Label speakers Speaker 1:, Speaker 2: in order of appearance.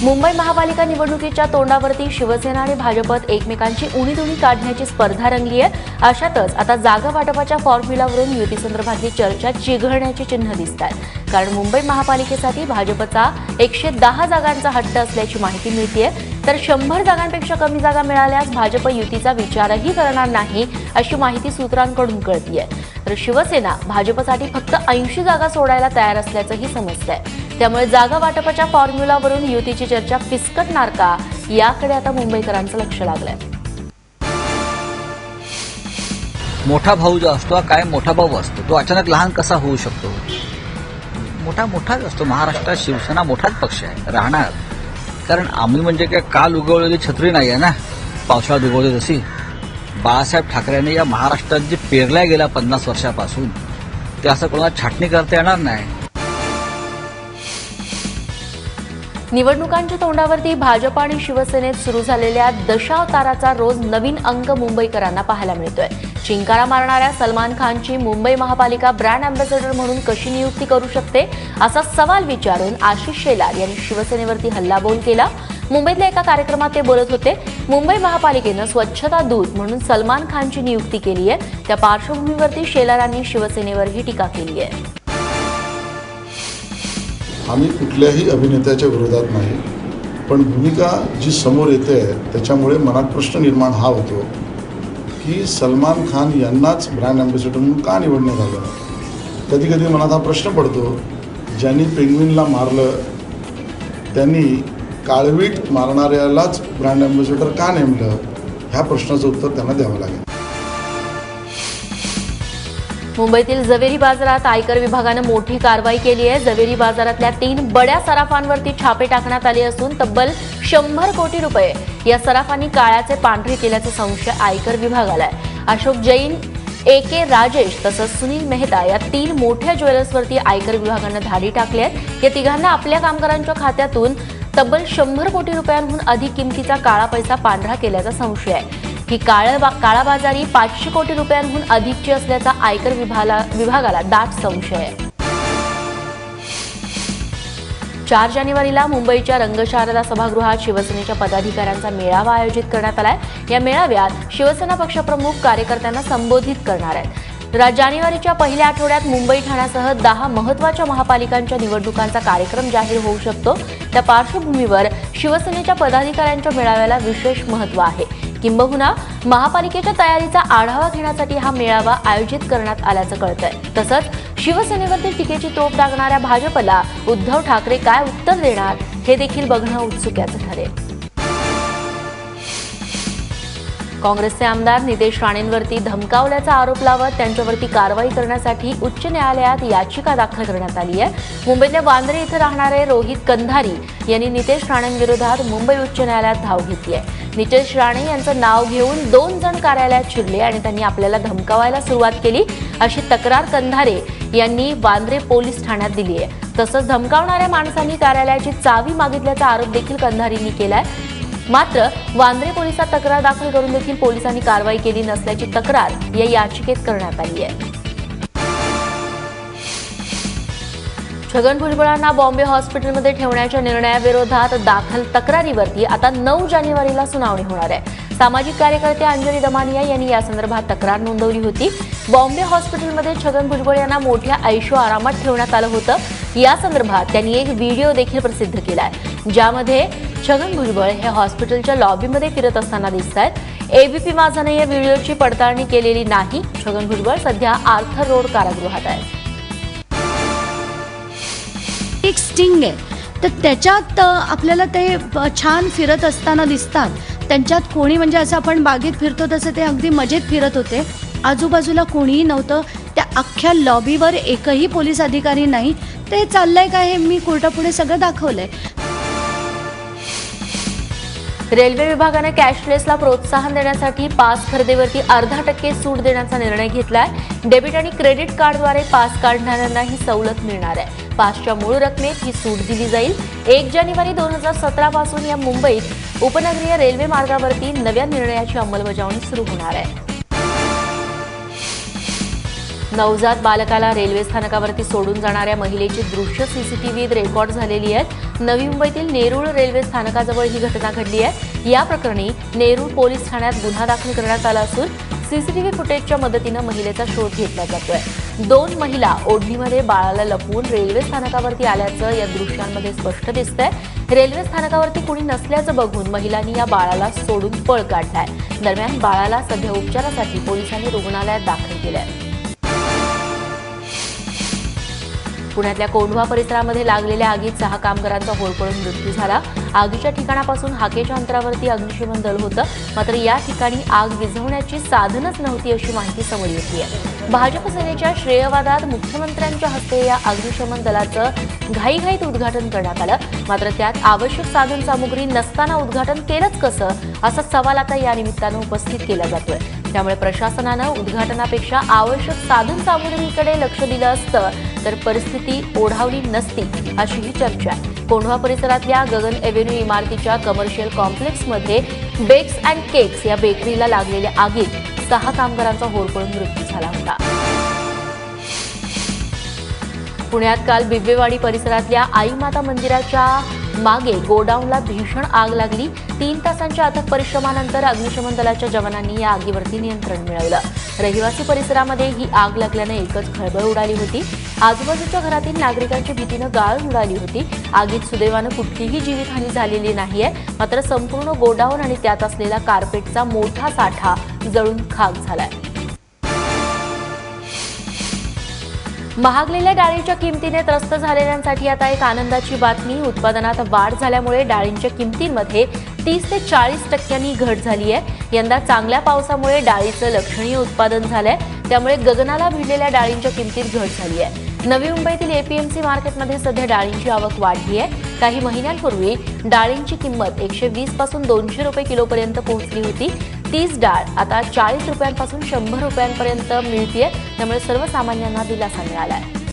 Speaker 1: मुंबई महापालिका निवडणुकीच्या तोंडावरती शिवसेना आणि भाजपत एकमेकांची उणीधुणी काढण्याची स्पर्धा रंगली आहे. अशातच आता जागा वाटपाच्या फॉर्म्युलावरून युतीसंदर्भातली चर्चा चिघळण्याची चिन्ह दिसत आहेत. कारण मुंबई महापालिकेसाठी भाजपचा 110 जागांचा हट्ट असल्याची माहिती मिळतेय, तर 100 जागांपेक्षा कमी जागा मिळाल्यास भाजप युतीचा विचारही करणार नाही अशी माहिती सूत्रांकडून कळतीये. तर शिवसेना भाजपसाठी फक्त 80 जागा सोडायला तयार असल्याचंही समजतंय. त्यामुळे जागा वाटपाच्या फॉर्म्युलावरून युतीची चर्चा फिसकटणार का, याकडे आता मुंबईकरांचं लक्ष लागलंय.
Speaker 2: मोठा भाऊ जो असतो काय मोठा भाऊ असतो तो अचानक लहान कसा होऊ शकतो? मोठाच असतो. महाराष्ट्रात शिवसेना मोठाच पक्ष आहे, राहणार. कारण आम्ही म्हणजे काय काल उगवलेली छत्री नाही आहे ना, पावसाळ्यात उगवली तशी. बाळासाहेब ठाकरेंनी या महाराष्ट्रात जे पेरल्या गेल्या 50 वर्षापासून ते असं कोणाला छाटणी करता येणार नाही.
Speaker 1: निवडणुकांच्या तोंडावरती भाजप आणि शिवसेनेत सुरू झालेल्या दशावताराचा रोज नवीन अंक मुंबईकरांना पाहायला मिळतोय. चिंकारा मारणाऱ्या सलमान खानची मुंबई महापालिका ब्रँड अँबॅसेडर म्हणून कशी नियुक्ती करू शकते, असा सवाल विचारून आशिष शेलार यांनी शिवसेनेवरती हल्लाबोल केला. मुंबईतल्या एका कार्यक्रमात ते बोलत होते. मुंबई महापालिकेनं स्वच्छता दूत म्हणून सलमान खानची नियुक्ती केली आहे. त्या पार्श्वभूमीवरती शेलारांनी शिवसेनेवरही टीका केली आहे.
Speaker 3: आम्ही कुठल्याही अभिनेत्याच्या विरोधात नाही, पण भूमिका जी समोर येते त्याच्यामुळे मनात प्रश्न निर्माण हा होतो की सलमान खान यांनाच ब्रँड अँबॅसेडर म्हणून का निवडण्यात आलं. कधी कधी मनात हा प्रश्न पडतो, ज्यांनी पेंग्विनला मारलं त्यांनी काळवीट मारणाऱ्यालाच ब्रँड अँबॅसेडर का नेमलं, ह्या प्रश्नाचं उत्तर त्यांना द्यावं लागेल.
Speaker 1: मुंबईतील जवेरी बाजारात आयकर विभागानं मोठी कारवाई केली आहे. जवेरी बाजारातल्या 3 बड्या सराफांवरती छापे टाकण्यात आले असून तब्बल 100 कोटी रुपये या सराफांनी काळ्याचे पांढरे केल्याचा संशय आयकर विभागाला आहे. अशोक जैन, AK राजेश तसंच सुनील मेहता या 3 मोठ्या ज्वेलर्सवरती आयकर विभागानं धाडी टाकली आहे. या तिघांना आपल्या कामगारांच्या खात्यातून तब्बल 100 कोटी रुपयांहून अधिक किमतीचा काळा पैसा पांढरा केल्याचा संशय आहे. ही काळाबाजारी 500 कोटी रुपयांहून अधिकची असल्याचा आयकर विभागाला दाट संशय आहे. 4 जानेवारीला मुंबईच्या रंगशारदा सभागृहात शिवसेनेच्या पदाधिकाऱ्यांचा मेळावा आयोजित करण्यात आलाय. या मेळाव्यात शिवसेना पक्षप्रमुख कार्यकर्त्यांना संबोधित करणार आहेत. जानेवारीच्या पहिल्या आठवड्यात मुंबई ठाण्यासह 10 महत्त्वाच्या महापालिकांच्या निवडणुकांचा कार्यक्रम जाहीर होऊ शकतो. त्या पार्श्वभूमीवर शिवसेनेच्या पदाधिकाऱ्यांच्या मेळाव्याला विशेष महत्त्व आहे. किंबहुना महापालिकेच्या तयारीचा आढावा घेण्यासाठी हा मेळावा आयोजित करण्यात आल्याचं कळतंय. तसंच शिवसेनेवरती टीकेची तोफ डागणाऱ्या भाजपला उद्धव ठाकरे काय उत्तर देणार, हे देखील बघणं उत्सुक्याचं ठरेल. काँग्रेसचे आमदार नितेश राणेंवरती धमकावल्याचा आरोप लावत त्यांच्यावरती कारवाई करण्यासाठी उच्च न्यायालयात याचिका दाखल करण्यात आली आहे. मुंबईतल्या वांद्रे इथं राहणारे रोहित कंधारी यांनी नितेश राणेंविरोधात मुंबई उच्च न्यायालयात धाव घेतली आहे. नितेश राणे यांचं नाव घेऊन 2 जण कार्यालयात शिरले आणि त्यांनी आपल्याला धमकावायला सुरुवात केली, अशी तक्रार कंधारे यांनी वांद्रे पोलीस ठाण्यात दिली आहे. तसंच धमकावणाऱ्या माणसांनी कार्यालयाची चावी मागितल्याचा आरोप देखील कंधारींनी केलाय. मात्र वांद्रे पोलिसात तक्रार दाखल करून देखील पोलिसांनी कारवाई केली नसल्याची तक्रार या याचिकेत करण्यात आली आहे. छगन भुजबळांना बॉम्बे हॉस्पिटलमध्ये ठेवण्याच्या निर्णयाविरोधात दाखल तक्रारीवरती आता 9 जानेवारीला सुनावणी होणार आहे. सामाजिक कार्यकर्ते अंजली दमानिया यांनी यासंदर्भात तक्रार नोंदवली होती. बॉम्बे हॉस्पिटलमध्ये छगन भुजबळ यांना मोठ्या ऐशो आरामात ठेवण्यात आलं होतं. या संदर्भात त्यांनी एक व्हिडिओ देखील प्रसिद्ध केलाय, ज्यामध्ये छगन भुजबळ हे हॉस्पिटलच्या लॉबीमध्ये फिरत असताना दिसत आहेत. ABP माझानं या व्हिडिओची पडताळणी केलेली नाही. छगन भुजबळ सध्या आर्थर रोड कारागृहात आहे.
Speaker 4: एक स्टिंग आहे, तर त्याच्यात आपल्याला ते छान फिरत असताना दिसतात. त्यांच्यात कोणी म्हणजे असं आपण बागेत फिरतो तसं ते अगदी मजेत फिरत होते. आजूबाजूला कोणीही नव्हतं. त्या अख्ख्या लॉबीवर एकही पोलीस अधिकारी नाही. ते चाललंय काय हे मी कोर्टापुढे सगळं दाखवलंय.
Speaker 1: रेल्वे विभागाने कॅशलेसला प्रोत्साहन देण्यासाठी पास खरेदीवरती 0.5% सूट देण्याचा निर्णय घेतलाय. डेबिट आणि क्रेडिट कार्डद्वारे पास काढणाऱ्यांना ही सवलत मिळणार आहे. पासच्या मूळ रकमेत ही सूट दिली जाईल. 1 जानेवारी 2017 पासून या मुंबईत उपनगरीय रेल्वे मार्गावरती नव्या निर्णयाची अंमलबजावणी सुरू होणार आहे. नवजात बालकाला रेल्वे स्थानकावरती सोडून जाणाऱ्या महिलेची दृश्य सीसीटीव्हीत रेकॉर्ड झालेली आहेत. नवी मुंबईतील नेरूळ रेल्वे स्थानकाजवळ ही घटना घडली आहे. या प्रकरणी नेरूळ पोलीस ठाण्यात गुन्हा दाखल करण्यात आला असून सीसीटीव्ही फुटेजच्या मदतीनं महिलेचा शोध घेतला जातोय. 2 महिला ओढणीमध्ये बाळाला लपवून रेल्वे स्थानकावरती आल्याचं या दृश्यांमध्ये स्पष्ट दिसतंय. रेल्वे स्थानकावरती कुणी नसल्याचं बघून महिलांनी या बाळाला सोडून पळ काढलाय. दरम्यान बाळाला सध्या उपचारासाठी पोलिसांनी रुग्णालयात दाखल केलंय. पुण्यातल्या कोंढवा परिसरामध्ये लागलेल्या आगीत 6 कामगारांचा होरपळून मृत्यू झाला. आगीच्या ठिकाणापासून हाकेच्या अंतरावरती अग्निशमन दल होतं, मात्र या ठिकाणी आग विझवण्याची साधनच नव्हती अशी माहिती समोर येतेय. भाजप सेनेच्या श्रेयवादात मुख्यमंत्र्यांच्या हस्ते या अग्निशमन दलाचं घाईघाईत उद्घाटन करण्यात आलं, मात्र त्यात आवश्यक साधन सामुग्री नसताना उद्घाटन केलंच कसं असा सवाल आता या निमित्तानं उपस्थित केला जातोय. त्यामुळे प्रशासनानं उद्घाटनापेक्षा आवश्यक साधन सामुग्रीकडे लक्ष दिलं असतं तर परिस्थिती ओढावली नसती अशीही चर्चा आहे. कोंढवा परिसरातल्या गगन एव्हेन्यू इमारतीच्या कमर्शियल कॉम्प्लेक्समध्ये बेक्स अँड केक्स या बेकरीला लागलेल्या आगीत 6 कामगारांचा होरपळून मृत्यू झाला होता. पुण्यात काल बिब्वेवाडी परिसरातल्या आई माता मंदिराच्या मागे गोडाऊनला भीषण आग लागली. 3 तासांच्या अथक परिश्रमानंतर अग्निशमन दलाच्या जवानांनी या आगीवरती नियंत्रण मिळवलं. रहिवासी परिसरामध्ये ही आग लागल्यानं एकच खळबळ उडाली होती. आजूबाजूच्या घरातील नागरिकांची भीतीनं गाळ उडाली होती. आगीत सुदैवानं कुठलीही जीवितहानी झालेली नाहीये, मात्र संपूर्ण गोडाऊन आणि त्यात असलेला कार्पेटचा मोठा साठा जळून खाक झालाय. महागलेल्या डाळीच्या किमतीने त्रस्त झालेल्यांसाठी आता एक आनंदाची बातमी. उत्पादनात वाढ झाल्यामुळे डाळींच्या किमतींमध्ये 30 ते 40% घट झाली आहे. यंदा चांगल्या पावसामुळे डाळीचं लक्षणीय उत्पादन झालंय, त्यामुळे गगनाला भिडलेल्या डाळींच्या किमतीत घट झाली आहे. नवी मुंबईतील एपीएमसी मार्केटमध्ये सध्या डाळींची आवक वाढली आहे. काही महिन्यांपूर्वी डाळींची किंमत 120 पासून 200 रुपये किलोपर्यंत पोहोचली होती. 30 डाळ आता 40 रुपयांपासून 100 रुपयांपर्यंत मिळतेय, त्यामुळे सर्वसामान्यांना दिलासा मिळाला आहे.